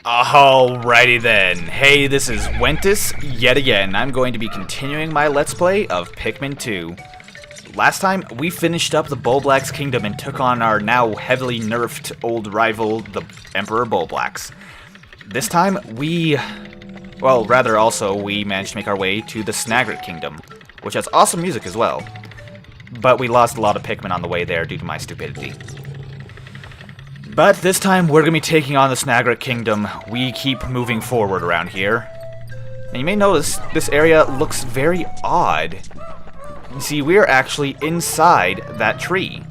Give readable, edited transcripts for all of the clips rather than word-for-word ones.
Alrighty then. Hey, this is Wentus yet again. I'm going to be continuing my Let's Play of Pikmin 2. Last time, we finished up the Bulblax Kingdom and took on our now heavily nerfed old rival, the Emperor Bulblax. This time, we managed to make our way to the Snagret Kingdom, which has awesome music as well. But we lost a lot of Pikmin on the way there due to my stupidity. But this time, we're going to be taking on the Snagret Kingdom. We keep moving forward around here. And you may notice, this area looks very odd. You see, we're actually inside that tree,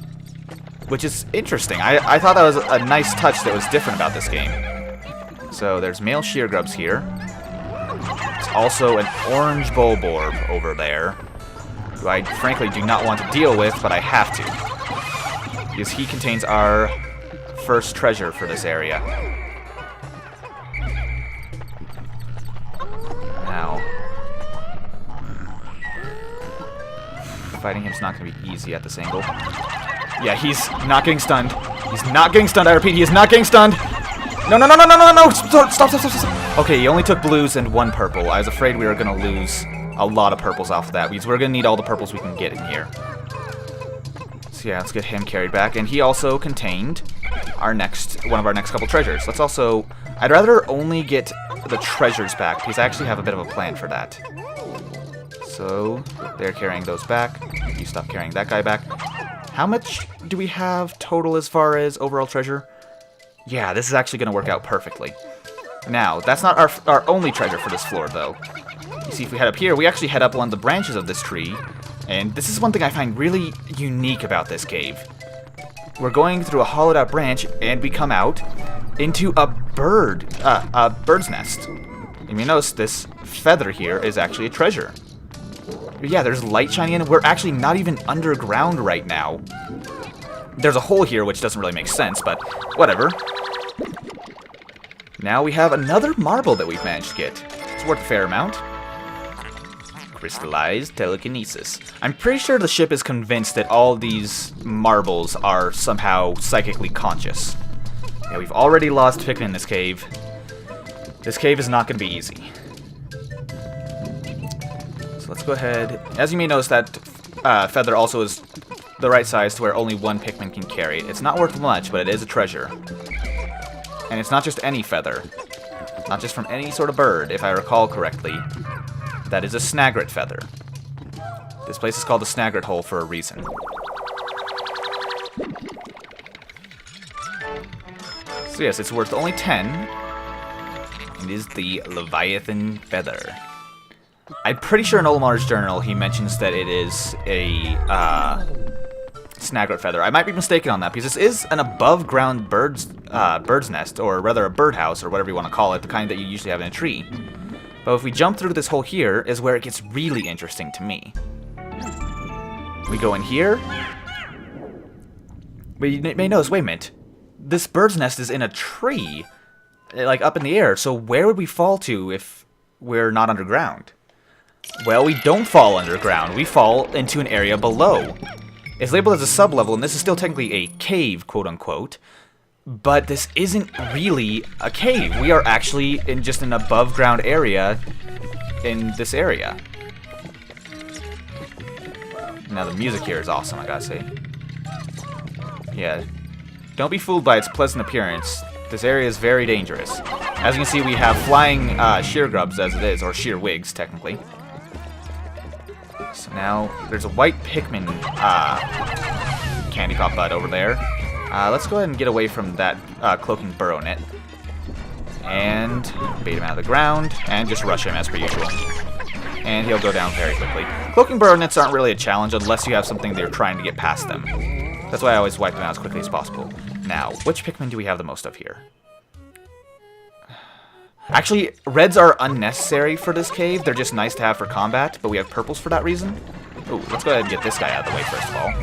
which is interesting. I thought that was a nice touch that was different about this game. So, there's male sheargrubs here. There's also an orange bulborb over there, who I frankly do not want to deal with, but I have to. Because he contains our first treasure for this area. Now, fighting him's not going to be easy at this angle. Yeah, he's not getting stunned. He's not getting stunned, I repeat, he is not getting stunned! No, no, no, no, no, no, no! Stop! Okay, he only took blues and one purple. I was afraid we were going to lose a lot of purples off of that, because we're going to need all the purples we can get in here. So yeah, let's get him carried back. And he also contained one of our next couple treasures. Let's also... I'd rather only get the treasures back, because I actually have a bit of a plan for that. So, they're carrying those back. You stop carrying that guy back. How much do we have total as far as overall treasure? Yeah, this is actually going to work out perfectly. Now, that's not our only treasure for this floor, though. You see, if we head up here, we actually head up one of the branches of this tree. And this is one thing I find really unique about this cave. We're going through a hollowed out branch, and we come out into a bird's nest. You may notice this feather here is actually a treasure. Yeah, there's light shining in. We're actually not even underground right now. There's a hole here, which doesn't really make sense, but whatever. Now we have another marble that we've managed to get. It's worth a fair amount. Crystallized telekinesis. I'm pretty sure the ship is convinced that all these marbles are somehow psychically conscious. Yeah, we've already lost Pikmin in this cave. This cave is not going to be easy. So let's go ahead. As you may notice, that feather also is the right size to where only one Pikmin can carry it. It's not worth much, but it is a treasure. And it's not just any feather. Not just from any sort of bird, if I recall correctly. That is a Snagret feather. This place is called the Snagret Hole for a reason. So yes, it's worth only 10. It is the Leviathan feather. I'm pretty sure in Olimar's journal he mentions that it is a Snagret feather. I might be mistaken on that, because this is an above-ground bird's nest, or rather a birdhouse, or whatever you want to call it, the kind that you usually have in a tree. But if we jump through this hole here, is where it gets really interesting to me. We go in here. But you may notice, wait a minute. This bird's nest is in a tree, like up in the air, so where would we fall to if we're not underground? Well, we don't fall underground. We fall into an area below. It's labeled as a sub-level, and this is still technically a cave, quote-unquote. But this isn't really a cave. We are actually in just an above-ground area in this area. Now, the music here is awesome, I gotta say. Yeah. Don't be fooled by its pleasant appearance. This area is very dangerous. As you can see, we have flying sheargrubs as it is, or shearwigs, technically. So now, there's a white Pikmin candy pop bud over there. Let's go ahead and get away from that cloaking burrow net. And bait him out of the ground, and just rush him as per usual. And he'll go down very quickly. Cloaking burrow nets aren't really a challenge unless you have something they're trying to get past them. That's why I always wipe them out as quickly as possible. Now, which Pikmin do we have the most of here? Actually, reds are unnecessary for this cave. They're just nice to have for combat, but we have purples for that reason. Ooh, let's go ahead and get this guy out of the way first of all.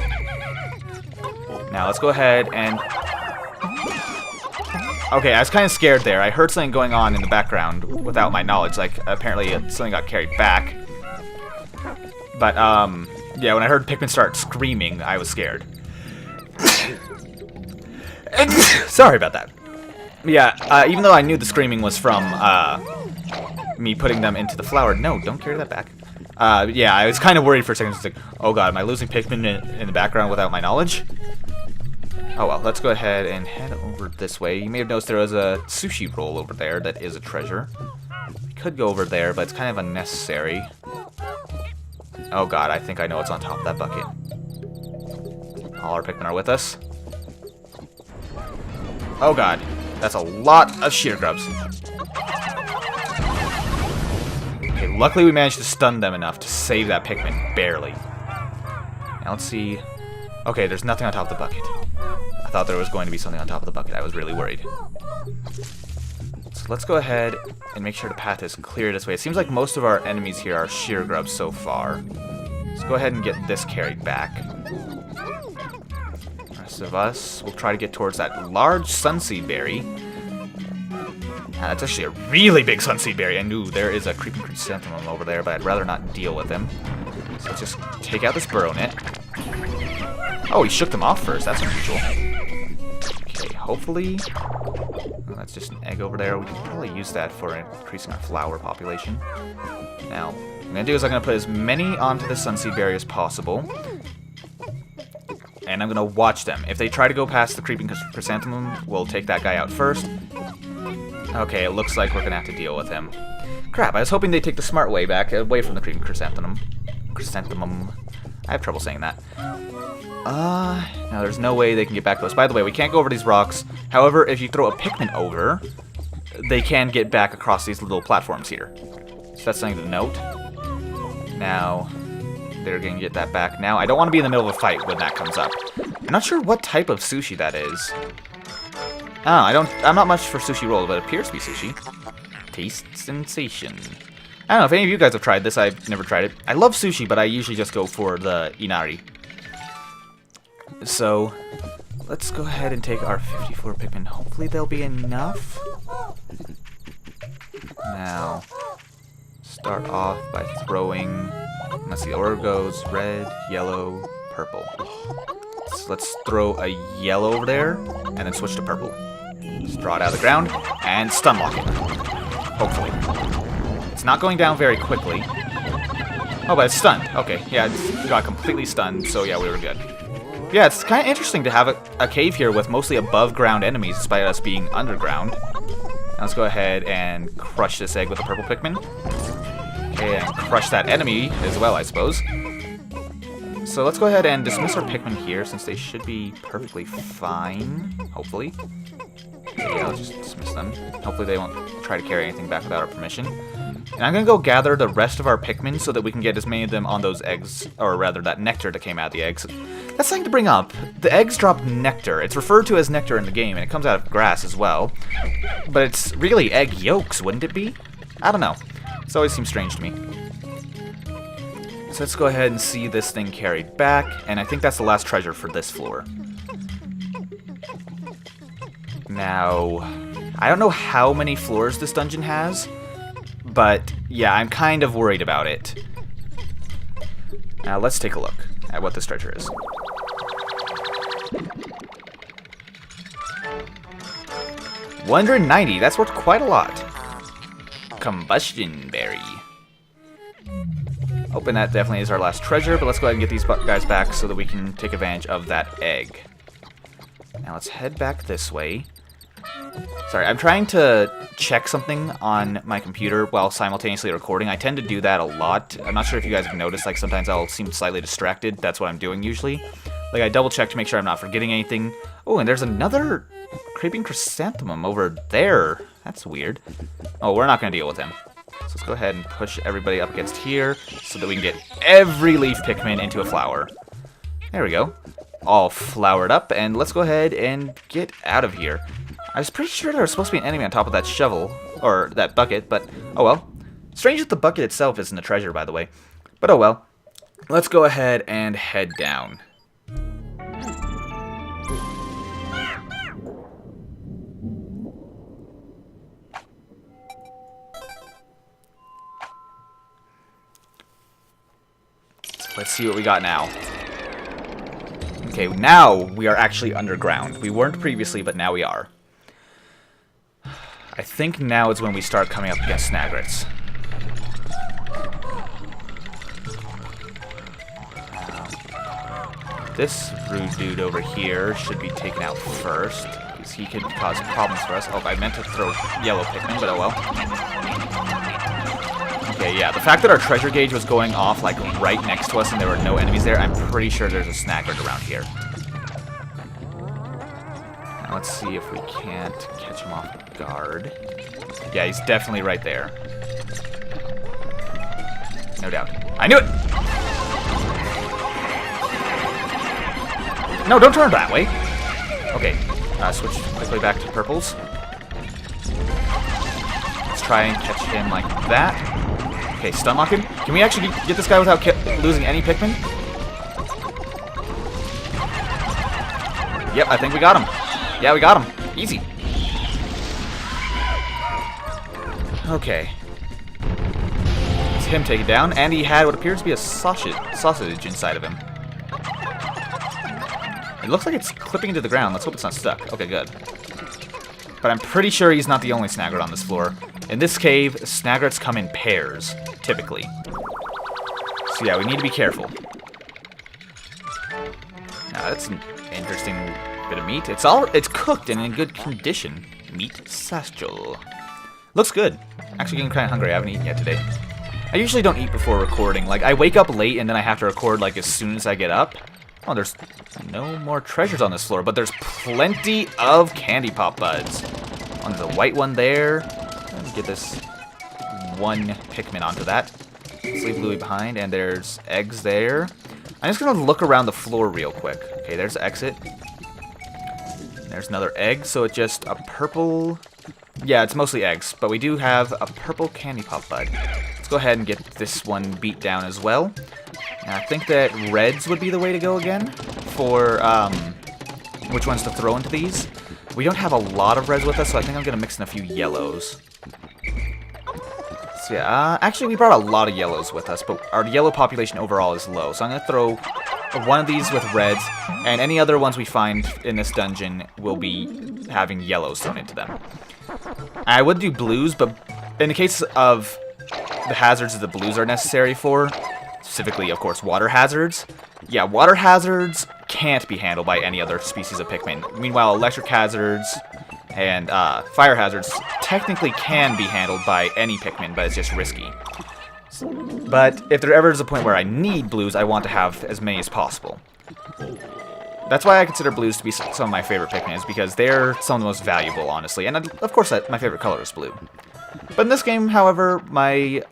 Now, let's go ahead and... Okay, I was kind of scared there. I heard something going on in the background without my knowledge. Like, apparently something got carried back. But, yeah, when I heard Pikmin start screaming, I was scared. Sorry about that. Yeah, even though I knew the screaming was from me putting them into the flower. No, don't carry that back. Yeah, I was kind of worried for a second. Just like, oh god, am I losing Pikmin in the background without my knowledge? Oh well, let's go ahead and head over this way. You may have noticed there was a sushi roll over there that is a treasure. We could go over there, but it's kind of unnecessary. Oh god, I think I know what's on top of that bucket. All our Pikmin are with us. Oh god, that's a lot of sheer grubs. Okay, luckily we managed to stun them enough to save that Pikmin, barely. Now let's see. Okay, there's nothing on top of the bucket. I thought there was going to be something on top of the bucket. I was really worried. So let's go ahead and make sure the path is clear this way. It seems like most of our enemies here are sheer grubs so far. Let's go ahead and get this carried back. The rest of us will try to get towards that large sunseed berry. That's actually a really big sunseed berry. I knew there is a creeping chrysanthemum over there, but I'd rather not deal with him. So let's just take out this burrow net. Oh, he shook them off first. That's unusual. Okay, hopefully... Oh, that's just an egg over there. We can probably use that for increasing our flower population. Now, what I'm going to do is I'm going to put as many onto the sunseed berry as possible. And I'm going to watch them. If they try to go past the creeping chrysanthemum, we'll take that guy out first. Okay, it looks like we're going to have to deal with him. Crap, I was hoping they'd take the smart way back, away from the creeping chrysanthemum. I have trouble saying that. Now there's no way they can get back to us. By the way, we can't go over these rocks. However, if you throw a Pikmin over, they can get back across these little platforms here. So that's something to note. Now, they're going to get that back. Now, I don't want to be in the middle of a fight when that comes up. I'm not sure what type of sushi that is. I'm not much for sushi roll, but it appears to be sushi. Taste sensation. I don't know if any of you guys have tried this. I've never tried it. I love sushi, but I usually just go for the inari. So, let's go ahead and take our 54 Pikmin. Hopefully there'll be enough. Now, start off by throwing... Let's see, the order goes red, yellow, purple. So let's throw a yellow over there, and then switch to purple. Just draw it out of the ground, and stun lock it. Hopefully. It's not going down very quickly. Oh, but it's stunned. Okay, yeah, it got completely stunned, so yeah, we were good. Yeah, it's kind of interesting to have a cave here with mostly above-ground enemies, despite us being underground. Now let's go ahead and crush this egg with a purple Pikmin. Okay, and crush that enemy as well, I suppose. So let's go ahead and dismiss our Pikmin here, since they should be perfectly fine, hopefully. Okay, yeah, let's just dismiss them. Hopefully they won't try to carry anything back without our permission. And I'm going to go gather the rest of our Pikmin so that we can get as many of them on those eggs, or rather that nectar that came out of the eggs. That's something to bring up. The eggs drop nectar. It's referred to as nectar in the game, and it comes out of grass as well. But it's really egg yolks, wouldn't it be? I don't know. It always seems strange to me. So let's go ahead and see this thing carried back, and I think that's the last treasure for this floor. Now, I don't know how many floors this dungeon has, but yeah, I'm kind of worried about it. Now let's take a look at what this treasure is. $190, that's worth quite a lot. Combustion berry. Hoping that definitely is our last treasure, but let's go ahead and get these guys back so that we can take advantage of that egg. Now let's head back this way. Sorry, I'm trying to check something on my computer while simultaneously recording. I tend to do that a lot. I'm not sure if you guys have noticed, like sometimes I'll seem slightly distracted. That's what I'm doing usually. Like I double check to make sure I'm not forgetting anything. Oh, and there's another creeping chrysanthemum over there. That's weird. Oh, we're not going to deal with him. So let's go ahead and push everybody up against here so that we can get every leaf Pikmin into a flower. There we go. All flowered up, and let's go ahead and get out of here. I was pretty sure there was supposed to be an enemy on top of that shovel, or that bucket, but oh well. Strange that the bucket itself isn't a treasure, by the way. But oh well. Let's go ahead and head down. Let's see what we got now. Okay, now we are actually underground. We weren't previously, but now we are. think now is when we start coming up against Snagrets. This rude dude over here should be taken out first, because he could cause problems for us. Oh, I meant to throw yellow Pikmin, but oh well. Okay, yeah, the fact that our treasure gauge was going off, like, right next to us and there were no enemies there, I'm pretty sure there's a Snagret around here. Now, let's see if we can't catch him off guard. Yeah, he's definitely right there. No doubt. I knew it! No, don't turn that way. Okay, switch quickly back to purples. Let's try and catch him like that. Okay, stun lock him. Can we actually get this guy without losing any Pikmin? Yep, I think we got him. Yeah, we got him. Easy. Okay. It's him taken down, and he had what appears to be a sausage inside of him. It looks like it's clipping into the ground. Let's hope it's not stuck. Okay, good. But I'm pretty sure he's not the only Snagret on this floor. In this cave, Snagrets come in pairs, typically. So yeah, we need to be careful. Now, that's an interesting bit of meat. It's cooked and in good condition. Meat satchel. Looks good. Actually getting kind of hungry. I haven't eaten yet today. I usually don't eat before recording. Like, I wake up late and then I have to record, like, as soon as I get up. Oh, there's no more treasures on this floor, but there's plenty of candy pop buds. Oh, there's a white one there. Let me get this one Pikmin onto that. Let's leave Louie behind, and there's eggs there. I'm just going to look around the floor real quick. Okay, there's the exit. There's another egg, so it's just a purple... Yeah, it's mostly eggs, but we do have a purple candy pop bud. Let's go ahead and get this one beat down as well. And I think that reds would be the way to go again for which ones to throw into these. We don't have a lot of reds with us, so I think I'm going to mix in a few yellows. So yeah, actually we brought a lot of yellows with us, but our yellow population overall is low. So I'm going to throw one of these with reds, and any other ones we find in this dungeon will be having yellows thrown into them. I would do blues, but in the case of the hazards that the blues are necessary for, specifically, of course, water hazards. Yeah, water hazards can't be handled by any other species of Pikmin. Meanwhile, electric hazards and fire hazards technically can be handled by any Pikmin, but it's just risky. But if there ever is a point where I need blues, I want to have as many as possible. That's why I consider blues to be some of my favorite Pikmin, because they're some of the most valuable, honestly. And of course, my favorite color is blue. But in this game, however, my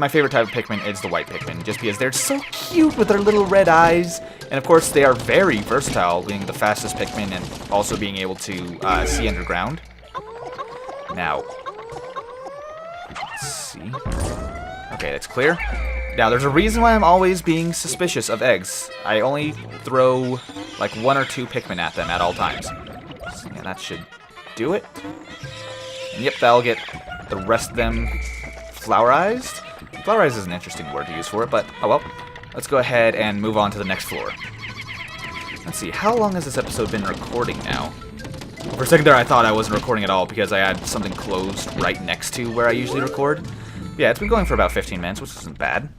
favorite type of Pikmin is the white Pikmin, just because they're so cute with their little red eyes. And of course, they are very versatile, being the fastest Pikmin and also being able to see underground. Now, let's see. Okay, that's clear. Now, there's a reason why I'm always being suspicious of eggs. I only throw like 1 or 2 Pikmin at them at all times. So, yeah, that should do it. And yep, that'll get the rest of them flowerized. Flowerized is an interesting word to use for it, but oh well. Let's go ahead and move on to the next floor. Let's see, how long has this episode been recording now? For a second there I thought I wasn't recording at all because I had something closed right next to where I usually record. Yeah, it's been going for about 15 minutes, which isn't bad.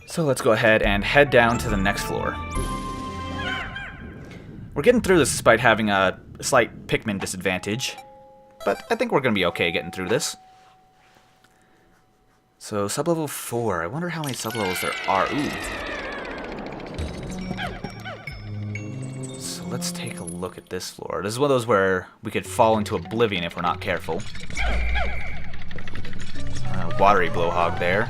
So let's go ahead and head down to the next floor. We're getting through this despite having a slight Pikmin disadvantage, but I think we're going to be okay getting through this. So, sublevel 4. I wonder how many sublevels there are. Ooh. So let's take a look at this floor. This is one of those where we could fall into oblivion if we're not careful. Watery blowhog there.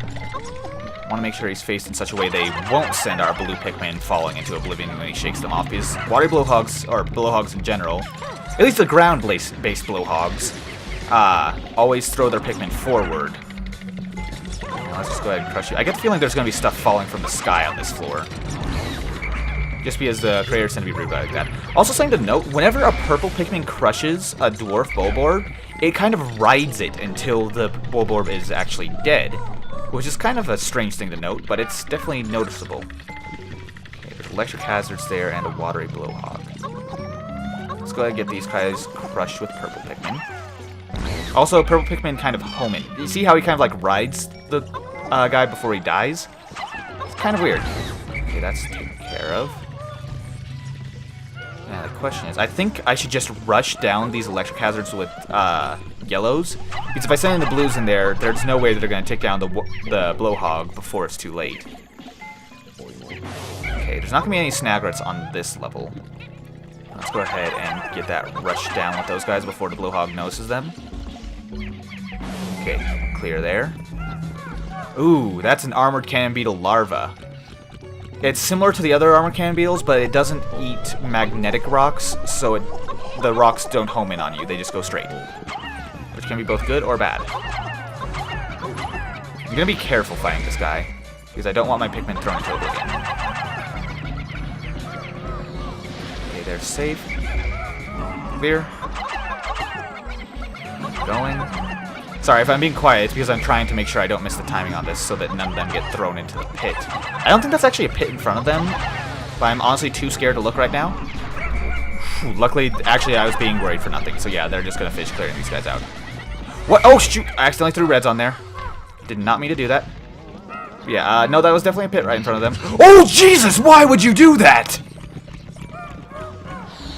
Want to make sure he's faced in such a way they won't send our blue Pikmin falling into oblivion when he shakes them off, because watery blowhogs, or blowhogs in general, at least the ground-based blowhogs, always throw their Pikmin forward. Let's just go ahead and crush you. I get the feeling there's going to be stuff falling from the sky on this floor. Just because the creators tend to be rude like that. Also something to note, whenever a purple Pikmin crushes a dwarf Bulborb, it kind of rides it until the Bulborb is actually dead. Which is kind of a strange thing to note, but it's definitely noticeable. Okay, there's electric hazards there and a watery blowhog. Let's go ahead and get these guys crushed with purple Pikmin. Also, purple Pikmin kind of home in. You see how he kind of like rides the guy before he dies? It's kind of weird. Okay, that's taken care of. Yeah, the question is, I think I should just rush down these electric hazards with yellows. Because if I send in the blues in there, there's no way that they're going to take down the blowhog before it's too late. Okay, there's not going to be any Snagrets on this level. Let's go ahead and get that rush down with those guys before the blowhog notices them. Okay, clear there. Ooh, that's an armored cannon beetle larva. It's similar to the other armored cannon beetles, but it doesn't eat magnetic rocks, so the rocks don't home in on you. They just go straight. Which can be both good or bad. I'm gonna be careful fighting this guy, because I don't want my Pikmin thrown into oblivion. Okay, they're safe. Clear. Going. Sorry, if I'm being quiet, it's because I'm trying to make sure I don't miss the timing on this so that none of them get thrown into the pit. I don't think that's actually a pit in front of them, but I'm honestly too scared to look right now. Whew, luckily, actually, I was being worried for nothing, so yeah, they're just going to fish clearing these guys out. What? Oh, shoot! I accidentally threw reds on there. Did not mean to do that. Yeah, no, that was definitely a pit right in front of them. Oh, Jesus! Why would you do that?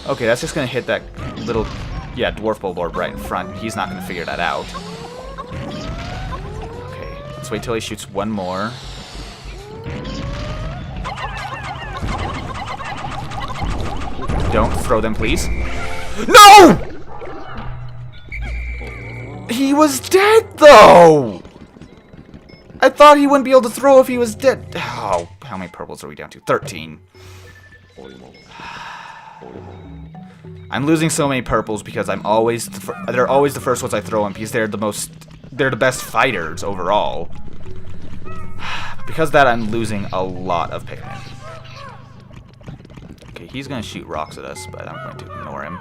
Okay, that's just going to hit that little, yeah, dwarf bulborb right in front. He's not going to figure that out. Let's wait till he shoots one more. Don't throw them, please. No! He was dead, though! I thought he wouldn't be able to throw if he was dead. Oh, how many purples are we down to? 13. I'm losing so many purples because I'm always they're always the first ones I throw in because they're the best fighters overall. Because of that, I'm losing a lot of Pikmin. Okay, he's gonna shoot rocks at us, but I'm going to ignore him.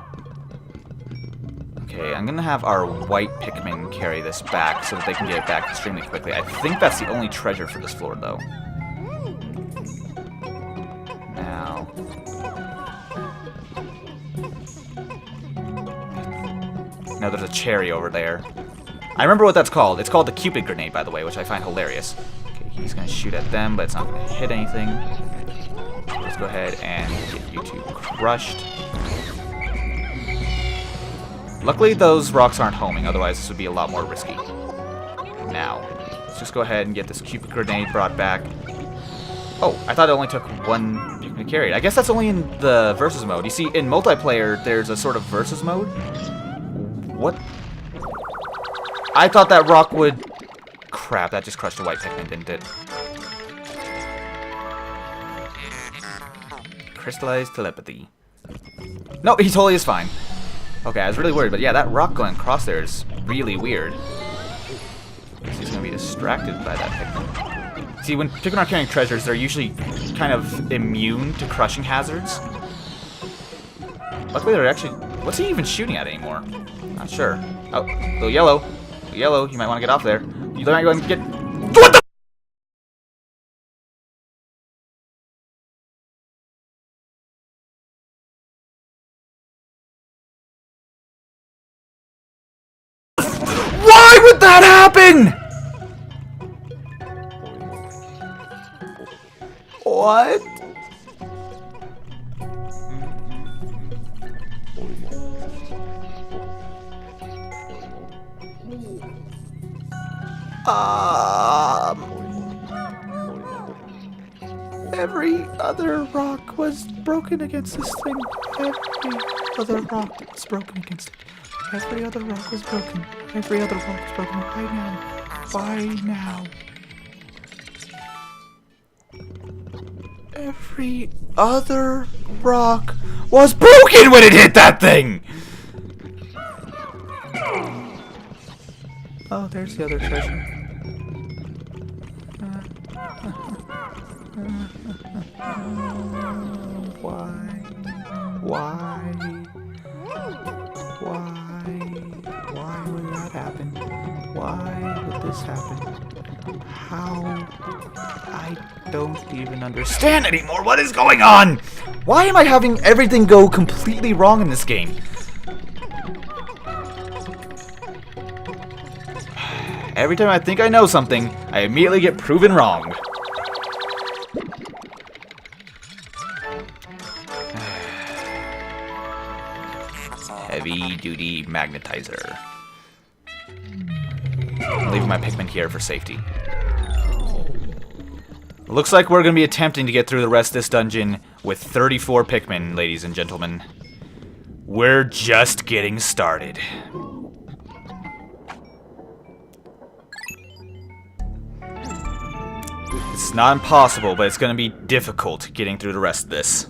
Okay, I'm gonna have our white Pikmin carry this back so that they can get it back extremely quickly. I think that's the only treasure for this floor, though. Now... Now there's a cherry over there. I remember what that's called. It's called the Cupid grenade, by the way, which I find hilarious. Okay, he's going to shoot at them, but it's not going to hit anything. Let's go ahead and get you two crushed. Luckily, those rocks aren't homing, otherwise this would be a lot more risky. Now, let's just go ahead and get this Cupid grenade brought back. Oh, I thought it only took one Pikmin carried. I guess that's only in the versus mode. You see, in multiplayer, there's a sort of versus mode. What? I thought that rock would... Crap, that just crushed a white Pikmin, didn't it? Crystallized telepathy. No, he totally is fine. Okay, I was really worried, but yeah, that rock going across there is really weird. He's gonna be distracted by that Pikmin. See, when Pikmin are carrying treasures, they're usually kind of immune to crushing hazards. Luckily, they're actually... What's he even shooting at anymore? Not sure. Oh, little yellow. Little yellow, you might want to get off there. You might go and get... What the... Why would that happen? What? Every other rock was broken against this thing. Every other rock was broken against it. Every other rock was broken. Every other rock was broken. Why now? Why now? Every other rock was broken when it hit that thing! Oh, there's the other treasure. Why? Why? Why? Why would that happen? Why would this happen? How? I don't even understand anymore what is going on! Why am I having everything go completely wrong in this game? Every time I think I know something, I immediately get proven wrong. Heavy-duty magnetizer. I'm leaving my Pikmin here for safety. Looks like we're going to be attempting to get through the rest of this dungeon with 34 Pikmin, ladies and gentlemen. We're just getting started. It's not impossible, but it's going to be difficult getting through the rest of this.